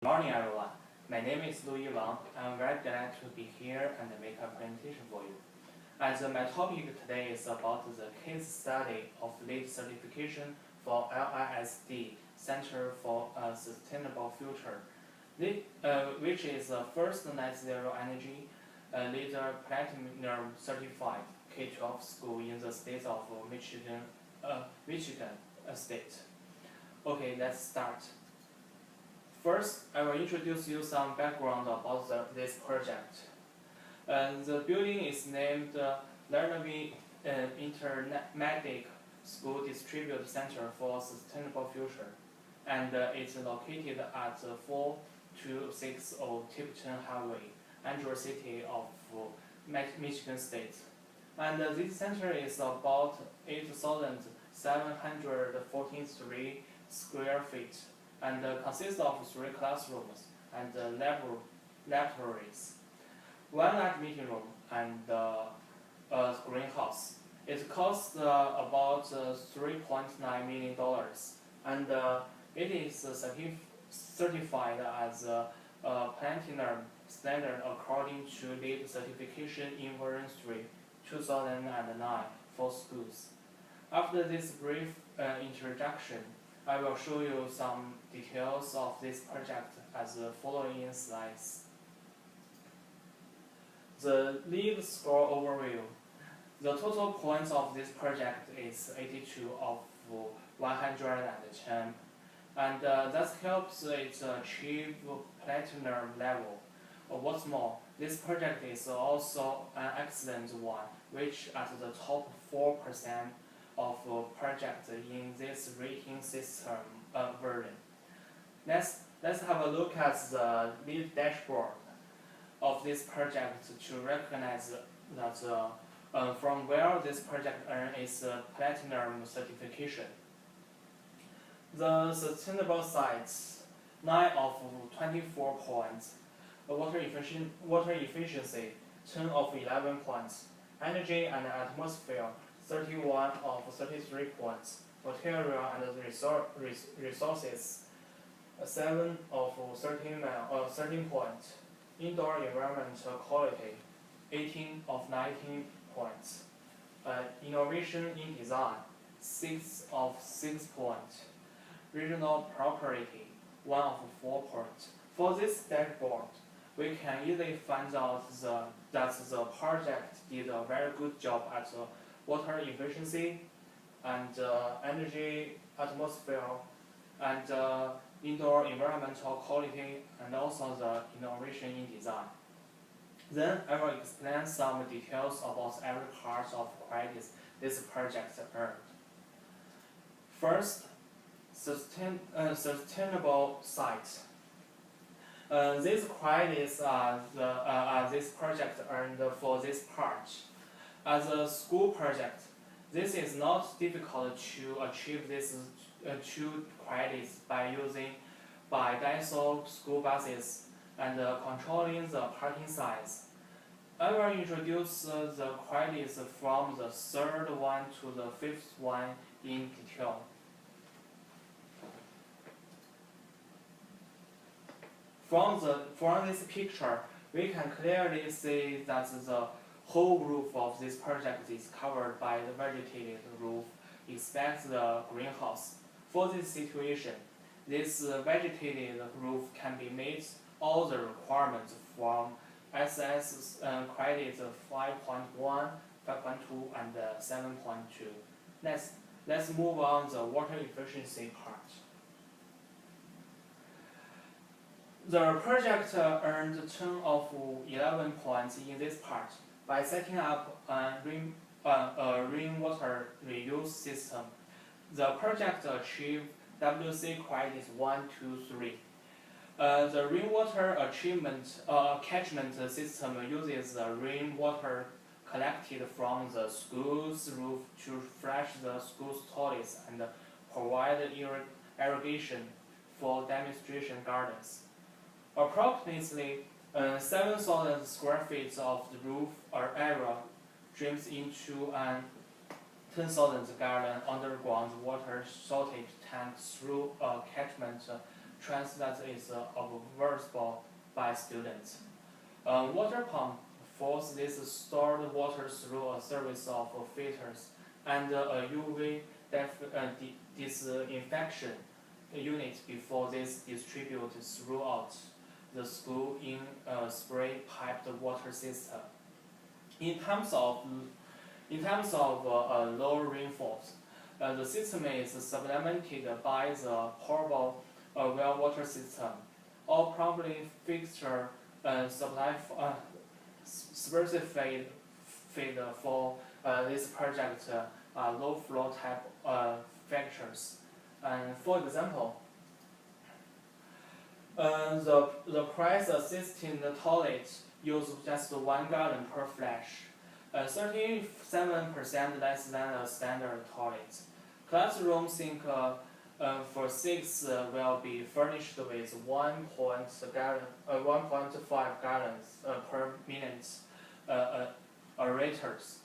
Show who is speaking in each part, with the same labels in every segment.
Speaker 1: Morning everyone, my name is Luyi Wang. I'm very glad to be here and make a presentation for you. And my topic today is about the case study of lead certification for LISD, Center for a Sustainable Future, which is the first net zero energy leader platinum certified K-12 school in the state of Michigan state. Okay, let's start. First, I will introduce you some background about this project. The building is named Luyi Intermediate School Distributed Center for Sustainable Future, and it's located at 4260 Tipton Highway, Andrew City of Michigan State. And this center is about 8,743 square feet and consists of 3 classrooms and laboratories, 1 large meeting room, and a greenhouse. It costs about $3.9 million, and it is certified as a platinum standard according to LEED certification inventory 2009 for schools. After this brief introduction, I will show you some details of this project as the following slides. The LEED score overview. The total points of this project is 82 of 110, and that helps it achieve platinum level. What's more, this project is also an excellent one, which at the top 4% of projects in this rating system version. Let's have a look at the LEED dashboard of this project to recognize that from where this project earned its platinum certification. The sustainable sites, 9 of 24 points. Water efficiency, 10 of 11 points. Energy and atmosphere, 31 of 33 points. Material and resources, 7 of 13 points. Indoor environmental quality, 18 of 19 points. Innovation in design, 6 of 6 points. Regional property, 1 of 4 points. For this dashboard, we can easily find out that the project did a very good job at water efficiency and energy, atmosphere, and indoor environmental quality, and also the innovation in design. Then I will explain some details about every part of credits this project earned. First, sustainable sites. These credits are this project earned for this part. As a school project, this is not difficult to achieve these 2 credits by using bidiesel school buses and controlling the parking size. I will introduce the credits from the 3rd one to the 5th one in detail. From this picture, we can clearly see that the whole roof of this project is covered by the vegetated roof, except the greenhouse. For this situation, this vegetated roof can be meet all the requirements from SS credits 5.1, 5.2, and 7.2. Let's move on the water efficiency part. The project earned 10 of 11 points in this part by setting up a rainwater reuse system. The project achieved WC credits 1, 2, 3. The rainwater catchment system uses the rainwater collected from the school's roof to flush the school's toilets and provide irrigation for demonstration gardens. Approximately 7,000 square feet of the roof area drains into an 10,000 gallon underground water storage tank through a catchment trends that is observable by students. A water pump forces this stored water through a series of filters and a UV disinfection unit before this distributed throughout the school in a spray piped water system. In terms of low rainfalls, the system is supplemented by the portable well water system. All plumbing fixture supply specified for this project low flow type fixtures. And for example, the price assisting toilet use just 1 gallon per flush, 37% less than a standard toilet. Classroom sink for 6 will be furnished with 1.5 gallons per minute aerators.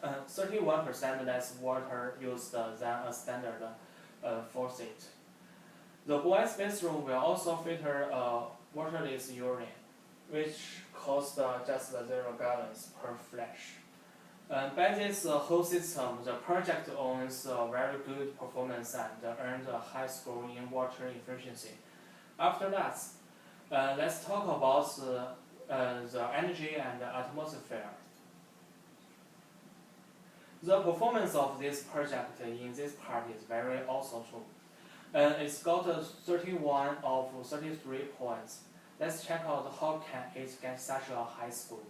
Speaker 1: 31% less water used than a standard faucet. The boys' bathroom will also feature waterless urine, which costs just 0 gallons per flush. By this whole system, the project owns very good performance and earned a high score in water efficiency. After that, let's talk about the energy and the atmosphere. The performance of this project in this part is very also too. It's got 31 of 33 points. Let's check out how can it get such a high score.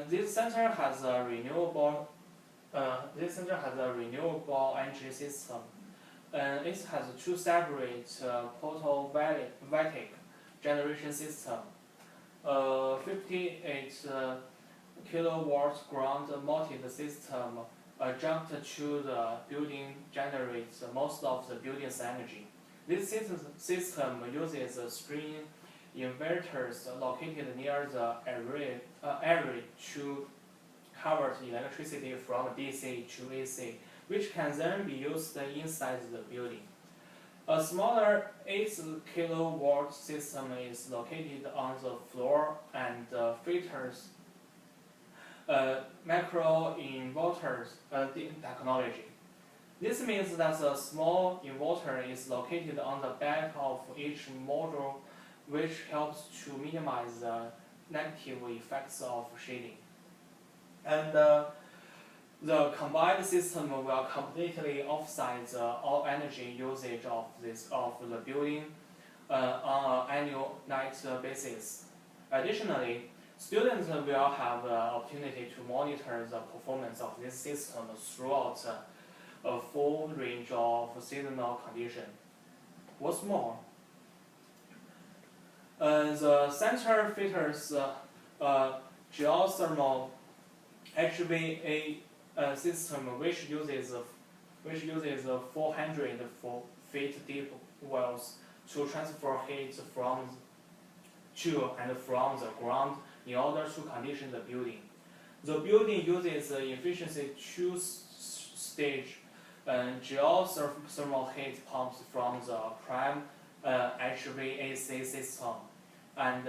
Speaker 1: This center has a renewable energy system. It has 2 separate photovoltaic generation system. 58 kilowatt ground mounted system adjunct to the building generates most of the building's energy. This system uses string inverters located near the area to convert electricity from DC to AC, which can then be used inside the building. A smaller 8 kilowatt system is located on the floor and features macro inverters technology. This means that a small inverter is located on the back of each module, which helps to minimize the negative effects of shading. And the combined system will completely offset all energy usage of the building on an annual night basis. Additionally, students will have the opportunity to monitor the performance of this system throughout a full range of seasonal conditions. What's more, the center features geothermal HVA system which uses 400 feet deep wells to transfer heat from the ground in order to condition the building. The building uses efficiency 2-stage geothermal heat pumps from the prime HVAC system and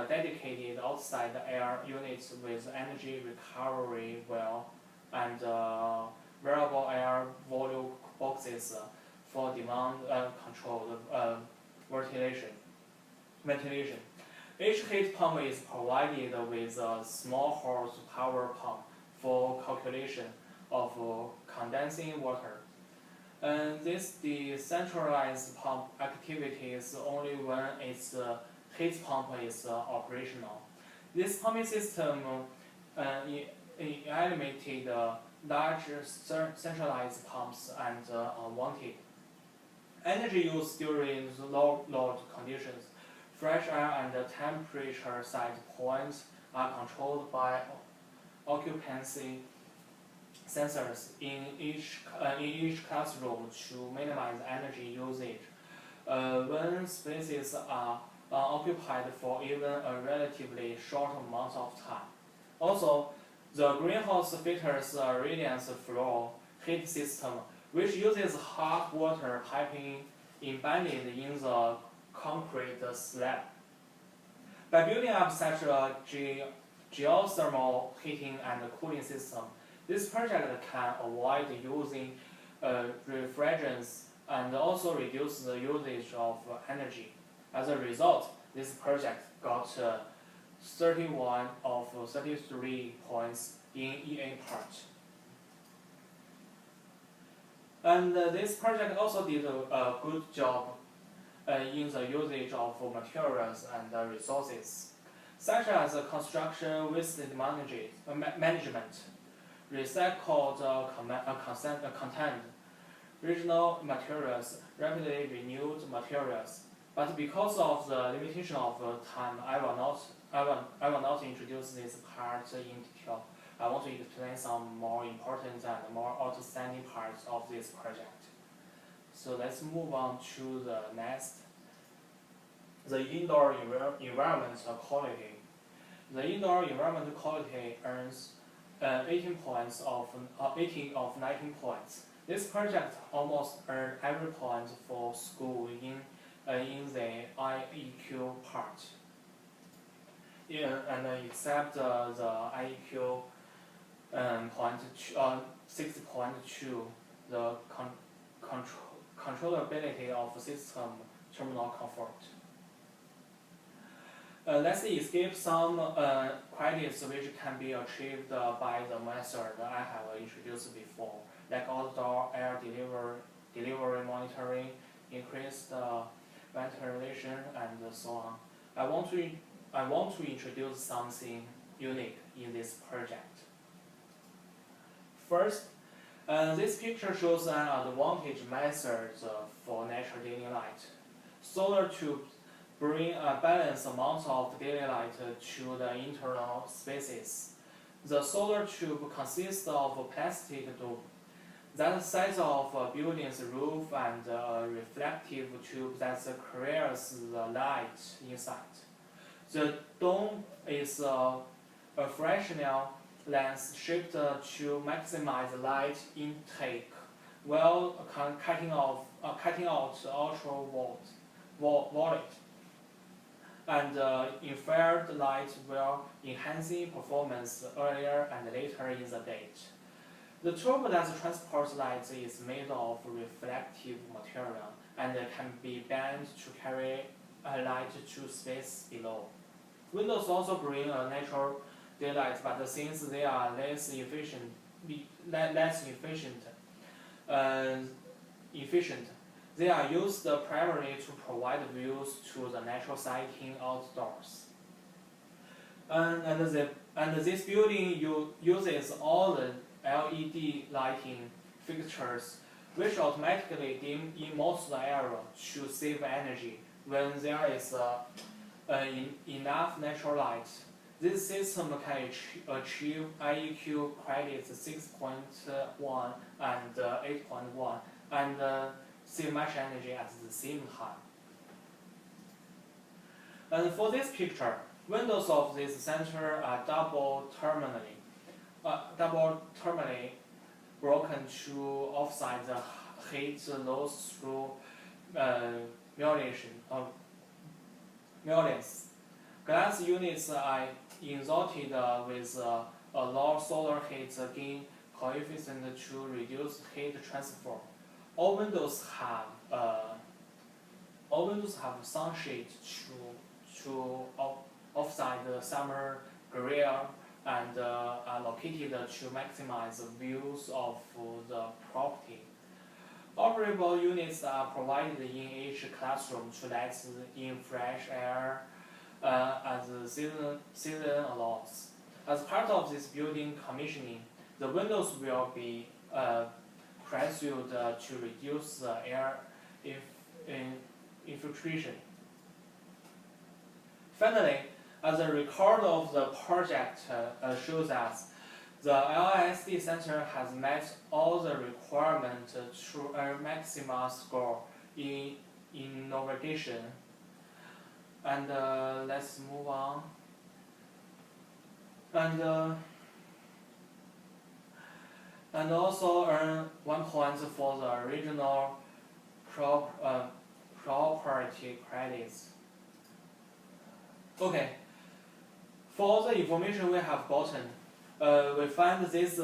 Speaker 1: dedicated outside air units with energy recovery well and variable air volume boxes for demand controlled ventilation. Each heat pump is provided with a small hose power pump for calculation of condensing water. And this decentralized pump activity is only when its heat pump is operational. This pumping system eliminated large centralized pumps and unwanted energy use during the low load conditions. Fresh air and temperature set points are controlled by occupancy sensors in each classroom to minimize energy usage when spaces are occupied for even a relatively short amount of time. Also, the greenhouse features a radiance flow heat system which uses hot water piping embedded in the concrete slab. By building up such a geothermal heating and cooling system, this project can avoid using refrigerants and also reduce the usage of energy. As a result, this project got 31 of 33 points in EA part. And this project also did a good job in the usage of materials and resources, such as construction waste management, recycled content, regional materials, rapidly renewed materials. But because of the limitation of time, I will not introduce this part in detail. I want to explain some more important and more outstanding parts of this project. So let's move on to the next. The indoor environment quality. The indoor environment quality earns 18 of 19 points. This project almost earned every point for school in the IEQ part. Yeah, and except the IEQ 6.2, the controllability of system terminal comfort. Let's escape some credits which can be achieved by the method I have introduced before, like outdoor air delivery monitoring, increased ventilation, and so on. I want to introduce something unique in this project. First, this picture shows an advantage method for natural daily light. Solar tubes bring a balanced amount of daily light to the internal spaces. The solar tube consists of a plastic dome. That the size of a building's roof and a reflective tube that clears the light inside. The dome is a fractional lens shaped to maximize light intake while cutting out ultraviolet and infrared light while enhancing performance earlier and later in the day. The tube that transports light is made of reflective material and can be bent to carry light to space below. Windows also bring a natural daylight, but since they are less efficient, they are used primarily to provide views to the natural setting outdoors. And this building uses all the LED lighting fixtures, which automatically dim in most area to save energy when there is enough natural light. This system can achieve IEQ credits 6.1 and 8.1 and save much energy at the same time. And for this picture, windows of this center are double terminally broken to offset the heat loss through mullions. Glass units are inserted with a low solar heat gain coefficient to reduce heat transfer. All windows have sunshade to offset the summer glare and are located to maximize views of the property. Operable units are provided in each classroom to let in fresh air as the season allows. As part of this building commissioning, the windows will be pressured to reduce the air infiltration. Finally, as a record of the project shows us, the LISD Center has met all the requirements to earn maximum score in innovation. And let's move on. and also earn 1 point for the regional property credits. Okay, for the information we have gotten, we find this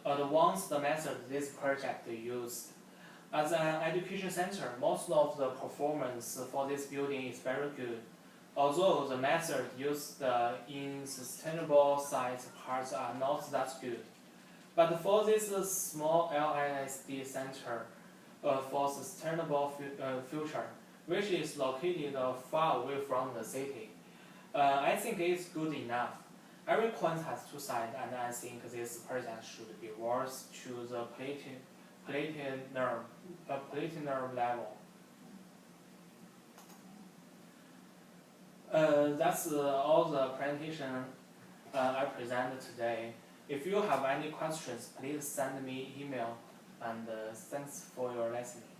Speaker 1: advanced method this project used. As an education center, most of the performance for this building is very good. Although the method used in sustainable science parts are not that good. But for this small LISD center for sustainable future, which is located far away from the city, I think it's good enough. Every coin has two sides, and I think this project should be worth to the platinum level. That's all the presentation I presented today. If you have any questions, please send me email, and thanks for your listening.